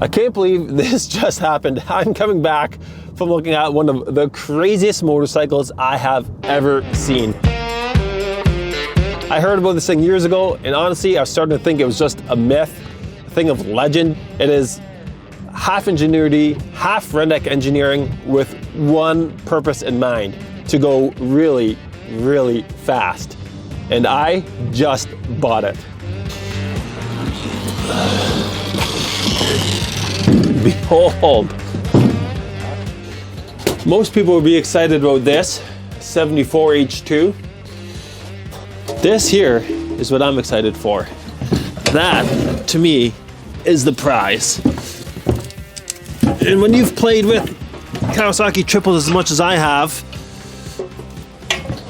I can't believe this just happened. I'm coming back from looking at one of the craziest motorcycles I have ever seen. I heard about this thing years ago, and honestly, I was starting to think it was just a myth, a thing of legend. It is half ingenuity, half redneck engineering with one purpose in mind, to go really, really fast. And I just bought it. Behold. Most people would be excited about this 74 H2. This here is what I'm excited for. That, to me, is the prize. And when you've played with Kawasaki triples as much as I have,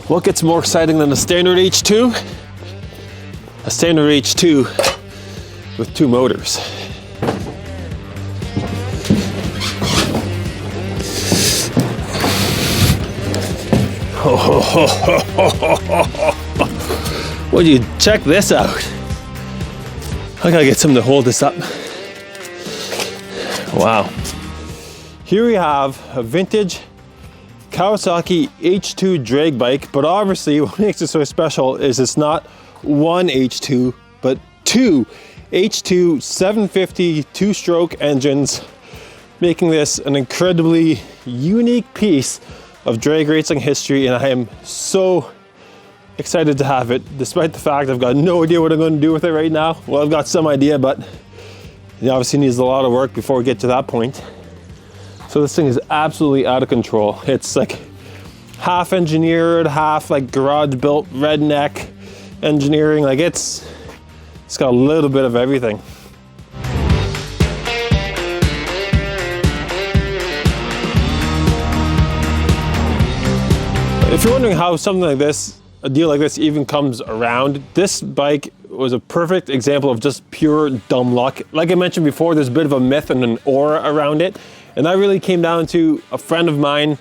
what gets more exciting than a standard H2? A standard H2 with two motors. Would you check this out? I gotta get something to hold this up. Wow. Here we have a vintage Kawasaki H2 drag bike, but obviously what makes it so special is it's not one H2, but two H2 750 two-stroke engines, making this an incredibly unique piece of drag racing history, and I am so excited to have it, despite the fact I've got no idea what I'm going to do with it right now. Well, I've got some idea, but it obviously needs a lot of work before we get to that point. So this thing is absolutely out of control. It's like half engineered, half like garage built redneck engineering. Like it's got a little bit of everything. If you're wondering how something like this, a deal like this even comes around, this bike was a perfect example of just pure dumb luck. Like I mentioned before, there's a bit of a myth and an aura around it. And that really came down to a friend of mine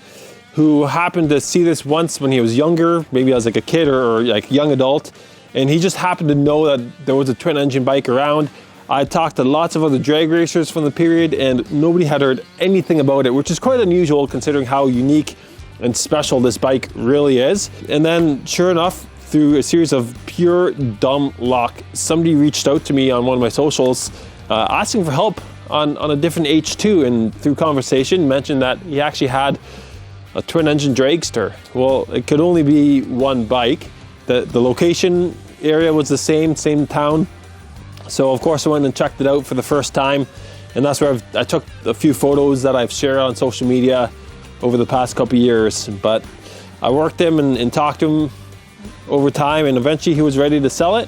who happened to see this once when he was younger, maybe as like a kid or like young adult. And he just happened to know that there was a twin engine bike around. I talked to lots of other drag racers from the period and nobody had heard anything about it, which is quite unusual considering how unique and special this bike really is. And then sure enough, through a series of pure dumb luck, somebody reached out to me on one of my socials asking for help on a different H2, and through conversation mentioned that he actually had a twin engine dragster. Well, it could only be one bike. The location area was the same town. So of course I went and checked it out for the first time, and that's where I took a few photos that I've shared on social media over the past couple of years. But I worked him and talked to him over time, and eventually he was ready to sell it,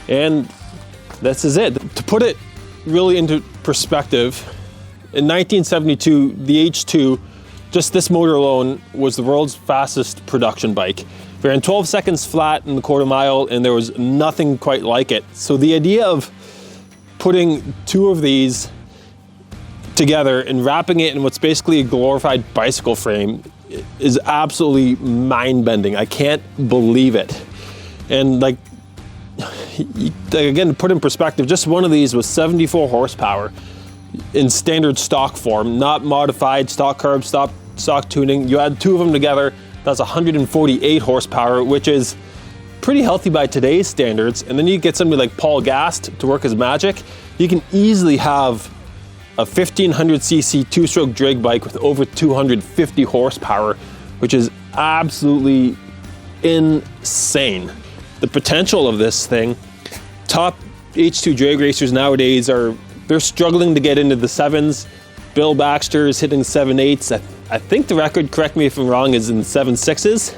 and this is it. To put it really into perspective, in 1972, the H2, just this motor alone, was the world's fastest production bike. It ran 12 seconds flat in the quarter mile, and there was nothing quite like it. So the idea of putting two of these together and wrapping it in what's basically a glorified bicycle frame is absolutely mind-bending. I can't believe it. And like, again, to put in perspective, just one of these was 74 horsepower in standard stock form, not modified, stock curb, stock tuning. You add two of them together, that's 148 horsepower, which is pretty healthy by today's standards. And then you get somebody like Paul Gast to work his magic. You can easily have a 1500cc two-stroke drag bike with over 250 horsepower, which is absolutely insane. The potential of this thing, top H2 drag racers nowadays they're struggling to get into the sevens. Bill Baxter is hitting 7.8s. I think the record, correct me if I'm wrong, is in 7.6s.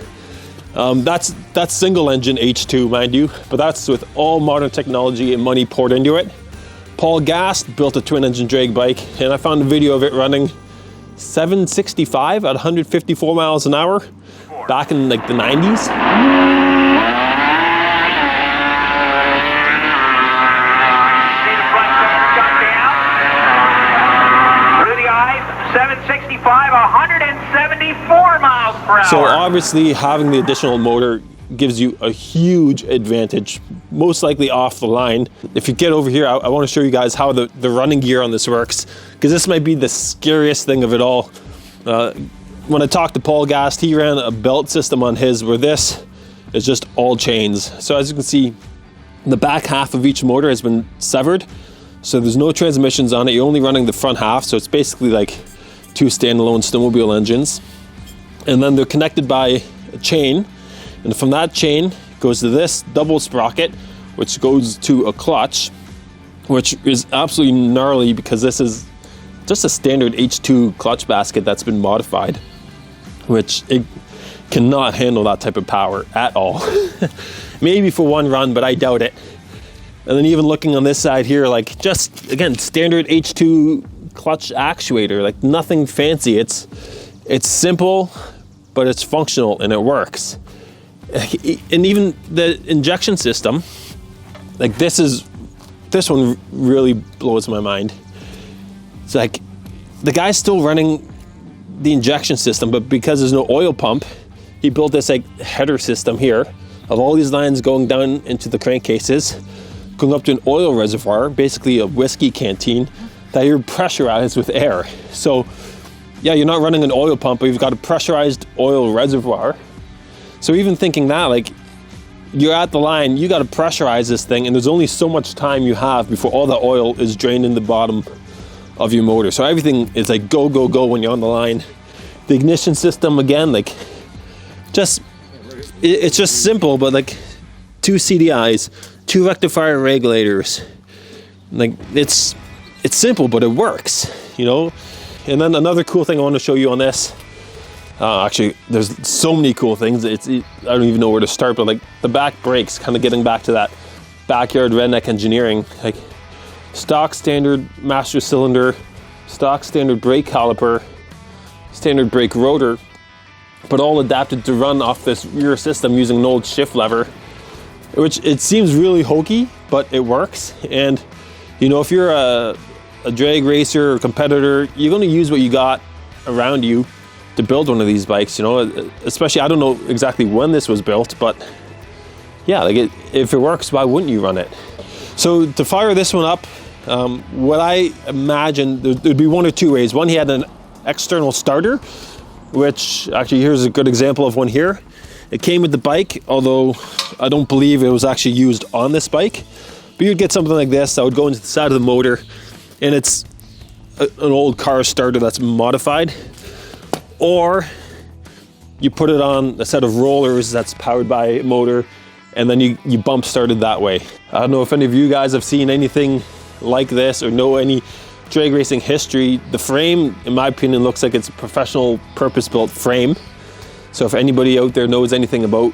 That's single engine H2, mind you, but that's with all modern technology and money poured into it. Paul Gast built a twin engine drag bike, and I found a video of it running 765 at 154 miles an hour back in like the 90s. So obviously having the additional motor gives you a huge advantage, most likely off the line. If you get over here, I want to show you guys how the running gear on this works, because this might be the scariest thing of it all. When I talked to Paul Gast, he ran a belt system on his where this is just all chains. So as you can see, the back half of each motor has been severed, so there's no transmissions on it. You're only running the front half, so it's basically like two standalone snowmobile engines. And then they're connected by a chain, and from that chain goes to this double sprocket, which goes to a clutch, which is absolutely gnarly because this is just a standard H2 clutch basket that's been modified, which it cannot handle that type of power at all. Maybe for one run, but I doubt it. And then even looking on this side here, like just again, standard H2 clutch actuator, like nothing fancy. It's simple, but it's functional and it works. And even the injection system, like this one really blows my mind. It's like the guy's still running the injection system, but because there's no oil pump, he built this like header system here of all these lines going down into the crankcases, going up to an oil reservoir, basically a whiskey canteen that you're pressurized with air. So yeah, you're not running an oil pump, but you've got a pressurized oil reservoir. So even thinking that, like, you're at the line, you got to pressurize this thing, and there's only so much time you have before all the oil is drained in the bottom of your motor. So everything is like go, go, go when you're on the line. The ignition system, again, like, it's just simple, but like 2 CDIs, 2 rectifier regulators. Like, it's simple, but it works, you know? And then another cool thing I want to show you on this, actually, there's so many cool things. I don't even know where to start, but like the back brakes, kind of getting back to that backyard redneck engineering, like stock standard master cylinder, stock standard brake caliper, standard brake rotor, but all adapted to run off this rear system using an old shift lever, which it seems really hokey, but it works. And you know, if you're a drag racer or competitor, you're going to use what you got around you to build one of these bikes, you know, especially, I don't know exactly when this was built, but yeah, like if it works, why wouldn't you run it? So to fire this one up, what I imagine, there'd be one or two ways. One, he had an external starter, which actually, here's a good example of one here. It came with the bike, although I don't believe it was actually used on this bike, but you'd get something like this that would go into the side of the motor, and it's an old car starter that's modified. Or you put it on a set of rollers that's powered by a motor, and then you bump start it that way. I don't know if any of you guys have seen anything like this or know any drag racing history. The frame, in my opinion, looks like it's a professional purpose-built frame. So if anybody out there knows anything about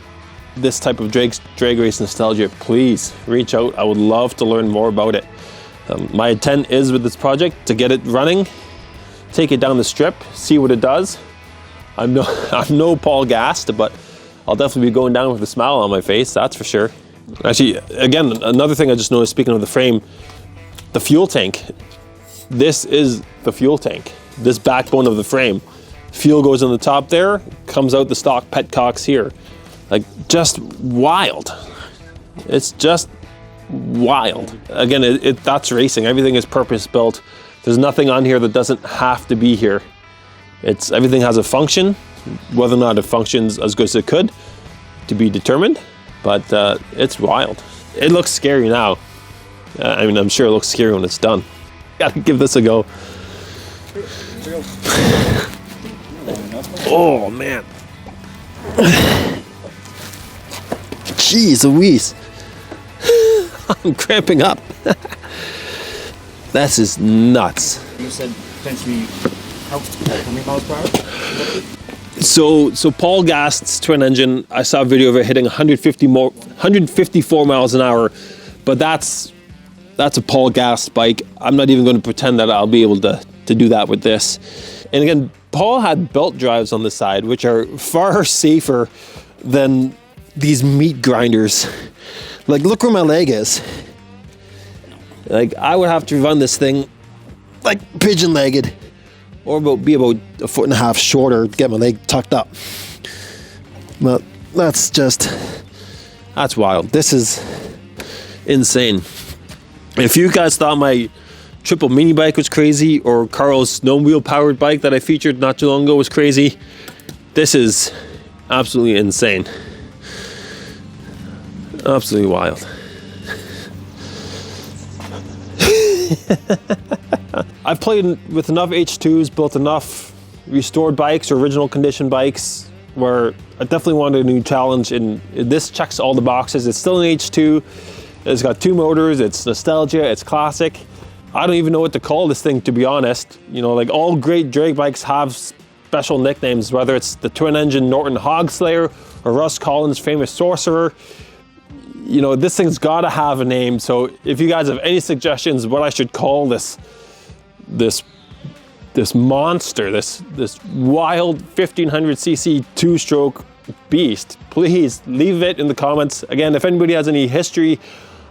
this type of drag race nostalgia, please reach out. I would love to learn more about it. My intent is with this project to get it running, take it down the strip, see what it does. I'm no Paul Gast, but I'll definitely be going down with a smile on my face, that's for sure. Actually, again, another thing I just noticed, speaking of the frame, the fuel tank. This is the fuel tank, this backbone of the frame. Fuel goes on the top there, comes out the stock petcocks here. Like, just wild. It's just wild. Again, that's racing. Everything is purpose built. There's nothing on here that doesn't have to be here. Everything has a function. Whether or not it functions as good as it could, to be determined, but it's wild. It looks scary now. I mean, I'm sure it looks scary when it's done. Gotta give this a go. Oh man. Jeez Louise. I'm cramping up. This is nuts. You said potentially how many miles per hour? So Paul Gast's twin engine, I saw a video of it hitting 154 miles an hour, but that's a Paul Gast bike. I'm not even going to pretend that I'll be able to do that with this. And again, Paul had belt drives on the side, which are far safer than these meat grinders. Like, look where my leg is. Like, I would have to run this thing like pigeon-legged, or be about 1.5 feet shorter to get my leg tucked up. But that's just That's wild. This is insane. If you guys thought my triple mini bike was crazy, or Carl's no wheel powered bike that I featured not too long ago was crazy, this is absolutely insane. Absolutely wild. I've played with enough H2s, built enough restored bikes or original condition bikes where I definitely wanted a new challenge, and this checks all the boxes. It's still an H2. It's got 2 motors, it's nostalgia, it's classic. I don't even know what to call this thing, to be honest. You know, like all great drag bikes have special nicknames, whether it's the twin engine Norton Hogslayer or Russ Collins' famous Sorcerer. You know, this thing's gotta have a name. So if you guys have any suggestions what I should call this monster, this wild 1500cc 2-stroke beast, please leave it in the comments. Again, if anybody has any history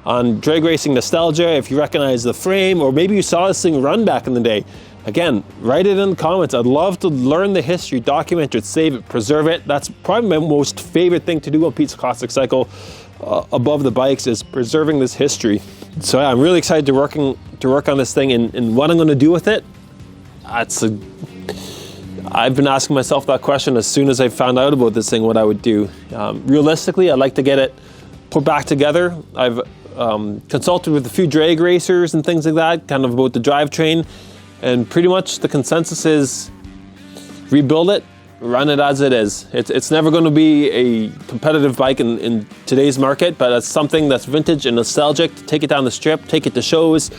on drag racing nostalgia, if you recognize the frame, or maybe you saw this thing run back in the day, again, write it in the comments. I'd love to learn the history, document it, save it, preserve it. That's probably my most favorite thing to do on Pete's Classic Cycle, above the bikes, is preserving this history. So yeah, I'm really excited to work on this thing, and what I'm going to do with it. I've been asking myself that question as soon as I found out about this thing, what I would do. Realistically, I'd like to get it put back together. I've consulted with a few drag racers and things like that, kind of about the drivetrain, and pretty much the consensus is rebuild it, run it as it is. It's never going to be a competitive bike in today's market, but it's something that's vintage and nostalgic. To take it down the strip, take it to shows,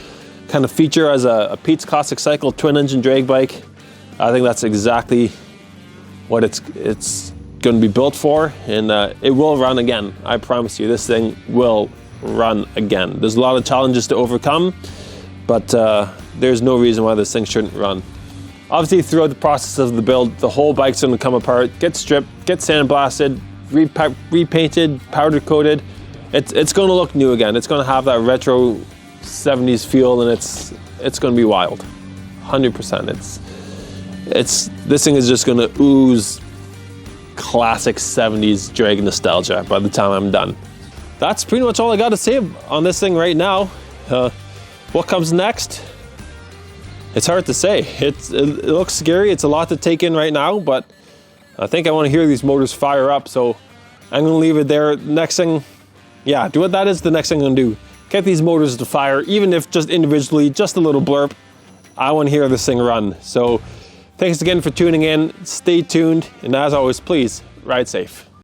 kind of feature as a Pete's Classic Cycle twin engine drag bike. I think that's exactly what it's going to be built for, and it will run again. I promise you, this thing will run again. There's a lot of challenges to overcome, but there's no reason why this thing shouldn't run. Obviously, throughout the process of the build, the whole bike's going to come apart, get stripped, get sandblasted, repainted, powder coated. It's going to look new again. It's going to have that retro 70s feel, and it's going to be wild. 100%. This thing is just going to ooze classic 70s drag nostalgia by the time I'm done. That's pretty much all I got to say on this thing right now. What comes next? It's hard to say. It looks scary. It's a lot to take in right now, but I think I want to hear these motors fire up, so I'm going to leave it there. Next thing, yeah, do what that is the next thing I'm going to do. Get these motors to fire, even if just individually, just a little blurb. I want to hear this thing run. So thanks again for tuning in. Stay tuned, and as always, please ride safe.